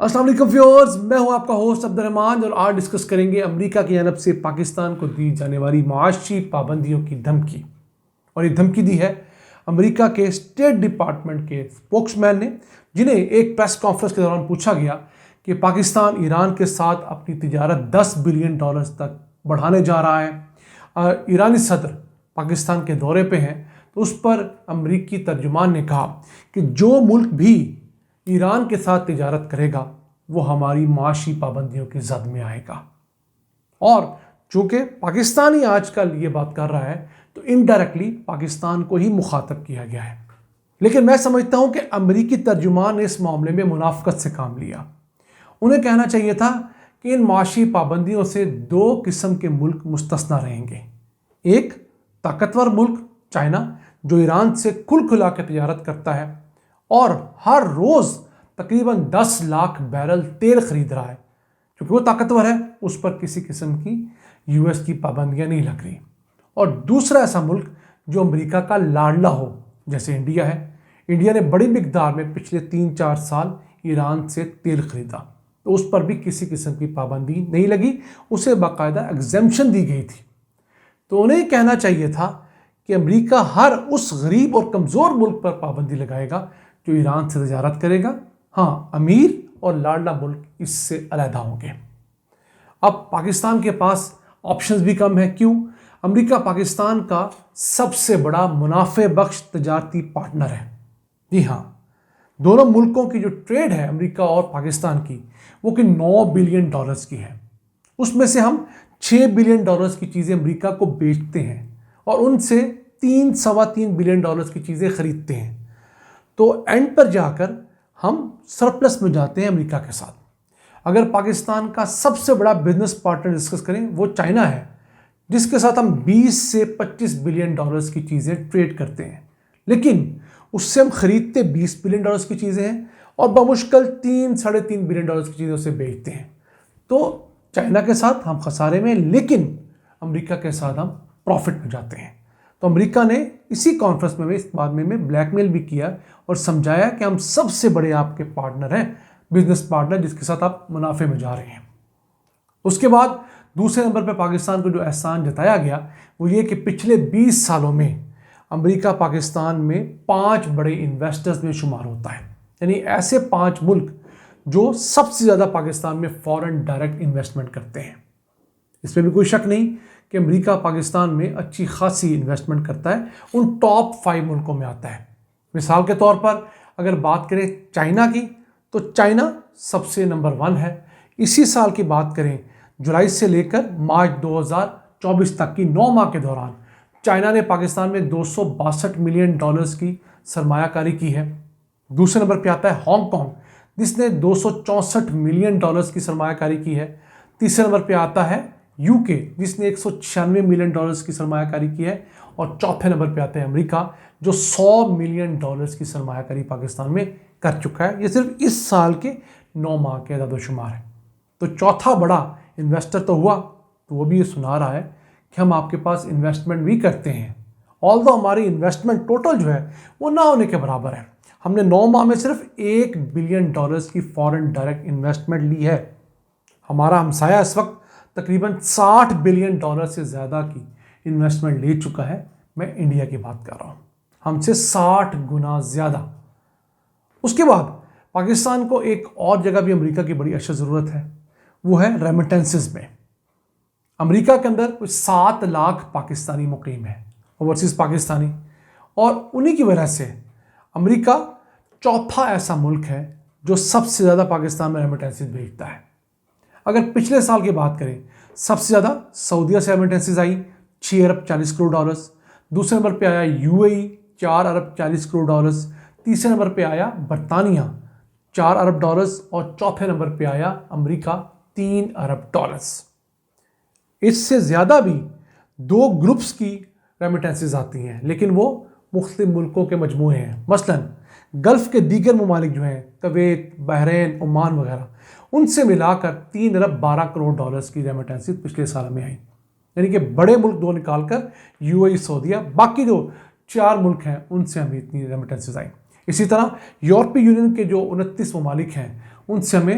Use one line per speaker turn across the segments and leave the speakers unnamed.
السلام علیکم ویورز، میں ہوں آپ کا ہوسٹ عبدالرحمان اور آج ڈسکس کریں گے امریکہ کی جانب سے پاکستان کو دی جانے والی معاشی پابندیوں کی دھمکی. اور یہ دھمکی دی ہے امریکہ کے اسٹیٹ ڈپارٹمنٹ کے اسپوکس مین نے، جنہیں ایک پریس کانفرنس کے دوران پوچھا گیا کہ پاکستان ایران کے ساتھ اپنی تجارت $10 بلین تک بڑھانے جا رہا ہے. ایرانی صدر پاکستان کے دورے پہ ہیں تو اس پر امریکی ترجمان نے کہا کہ جو ملک بھی ایران کے ساتھ تجارت کرے گا وہ ہماری معاشی پابندیوں کی زد میں آئے گا. اور چونکہ پاکستانی آج کل یہ بات کر رہا ہے تو انڈائریکٹلی پاکستان کو ہی مخاطب کیا گیا ہے. لیکن میں سمجھتا ہوں کہ امریکی ترجمان نے اس معاملے میں منافقت سے کام لیا. انہیں کہنا چاہیے تھا کہ ان معاشی پابندیوں سے دو قسم کے ملک مستثنا رہیں گے. ایک طاقتور ملک چائنا، جو ایران سے کھل کھلا کے تجارت کرتا ہے اور ہر روز تقریباً 10 لاکھ بیرل تیل خرید رہا ہے. کیونکہ وہ طاقتور ہے، اس پر کسی قسم کی US کی پابندیاں نہیں لگ رہی. اور دوسرا ایسا ملک جو امریکہ کا لاڈلا ہو، جیسے انڈیا ہے. انڈیا نے بڑی مقدار میں پچھلے 3-4 سال ایران سے تیل خریدا تو اس پر بھی کسی قسم کی پابندی نہیں لگی، اسے باقاعدہ ایگزیمپشن دی گئی تھی. تو انہیں کہنا چاہیے تھا کہ امریکہ ہر اس غریب اور کمزور ملک پر پابندی لگائے گا جو ایران سے تجارت کرے گا. ہاں، امیر اور لاڈلا ملک اس سے علیحدہ ہوں گے. اب پاکستان کے پاس آپشنز بھی کم ہیں. کیوں؟ امریکہ پاکستان کا سب سے بڑا منافع بخش تجارتی پارٹنر ہے. جی ہاں، دونوں ملکوں کی جو ٹریڈ ہے امریکہ اور پاکستان کی، وہ کہ $9 بلین کی ہے. اس میں سے ہم $6 بلین کی چیزیں امریکہ کو بیچتے ہیں اور ان سے $3-3.25 بلین کی چیزیں خریدتے ہیں. تو اینڈ پر جا کر ہم سرپلس میں جاتے ہیں امریکہ کے ساتھ. اگر پاکستان کا سب سے بڑا بزنس پارٹنر ڈسکس کریں وہ چائنا ہے، جس کے ساتھ ہم $20-25 بلین کی چیزیں ٹریڈ کرتے ہیں. لیکن اس سے ہم خریدتے $20 بلین کی چیزیں ہیں اور بمشکل $3-3.5 بلین کی چیزیں اسے بیچتے ہیں. تو چائنا کے ساتھ ہم خسارے میں، لیکن امریکہ کے ساتھ ہم پروفٹ میں جاتے ہیں. تو امریکہ نے اسی کانفرنس میں اس بات میں بلیک میل بھی کیا اور سمجھایا کہ ہم سب سے بڑے آپ کے پارٹنر ہیں، بزنس پارٹنر، جس کے ساتھ آپ منافع میں جا رہے ہیں. اس کے بعد دوسرے نمبر پہ پاکستان کو جو احسان جتایا گیا وہ یہ کہ پچھلے 20 سالوں میں امریکہ پاکستان میں 5 بڑے انویسٹرز میں شمار ہوتا ہے. یعنی ایسے 5 ملک جو سب سے زیادہ پاکستان میں فورن ڈائریکٹ انویسٹمنٹ کرتے ہیں. اس میں بھی کوئی شک نہیں کہ امریکہ پاکستان میں اچھی خاصی انویسٹمنٹ کرتا ہے، ان ٹاپ 5 ملکوں میں آتا ہے. مثال کے طور پر اگر بات کریں چائنا کی تو چائنا سب سے نمبر 1 ہے. اسی سال کی بات کریں، جولائی سے لے کر مارچ 2024 تک کی 9 ماہ کے دوران چائنا نے پاکستان میں $262 ملین کی سرمایہ کاری کی ہے. دوسرے نمبر پہ آتا ہے ہانگ کانگ، جس نے $264 ملین کی سرمایہ کاری کی ہے. تیسرے نمبر پہ آتا ہے UK، جس نے $196 ملین کی سرمایہ کاری کی ہے. اور چوتھے نمبر پہ آتا ہے امریکہ، جو $100 ملین کی سرمایہ کاری پاکستان میں کر چکا ہے. یہ صرف اس سال کے 9 ماہ کے اعداد و شمار ہے. تو چوتھا بڑا انویسٹر تو ہوا، تو وہ بھی یہ سنا رہا ہے کہ ہم آپ کے پاس انویسٹمنٹ بھی کرتے ہیں. آلدو ہماری انویسٹمنٹ ٹوٹل جو ہے وہ نہ ہونے کے برابر ہے. ہم نے 9 ماہ میں صرف $1 بلین کی فورن ڈائریکٹ انویسٹمنٹ لی ہے. ہمارا ہمسایہ اس وقت تقریباً $60 بلین سے زیادہ کی انویسٹمنٹ لے چکا ہے. میں انڈیا کی بات کر رہا ہوں، ہم سے 60 گنا زیادہ. اس کے بعد پاکستان کو ایک اور جگہ بھی امریکہ کی بڑی اشد ضرورت ہے، وہ ہے ریمیٹنسز میں. امریکہ کے اندر کچھ 7 لاکھ پاکستانی مقیم ہیں، اوورسیز پاکستانی، اور انہی کی وجہ سے امریکہ چوتھا ایسا ملک ہے جو سب سے زیادہ پاکستان میں ریمیٹنسز بھیجتا ہے. اگر پچھلے سال کی بات کریں، سب سے زیادہ سعودیہ سے ریمیٹنسز آئی $6.40 ارب. دوسرے نمبر پہ آیا UAE $4.40 ارب. تیسرے نمبر پہ آیا برطانیہ $4 ارب اور چوتھے نمبر پہ آیا امریکہ $3 ارب. اس سے زیادہ بھی 2 گروپس کی ریمیٹنسز آتی ہیں، لیکن وہ مختلف ملکوں کے مجموعے ہیں. مثلا گلف کے دیگر ممالک جو ہیں، کویت، بحرین، عمان وغیرہ، ان سے ملا کر $3 ارب 12 کروڑ کی ریمیٹنسز پچھلے سال میں آئیں. یعنی کہ بڑے ملک 2 نکال کر UAE، سعودیہ، باقی جو 4 ملک ہیں ان سے ہمیں اتنی ریمیٹنسز آئیں. اسی طرح یورپی یونین کے جو 29 ممالک ہیں ان سے ہمیں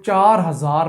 4000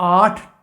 8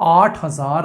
8000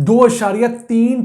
2.3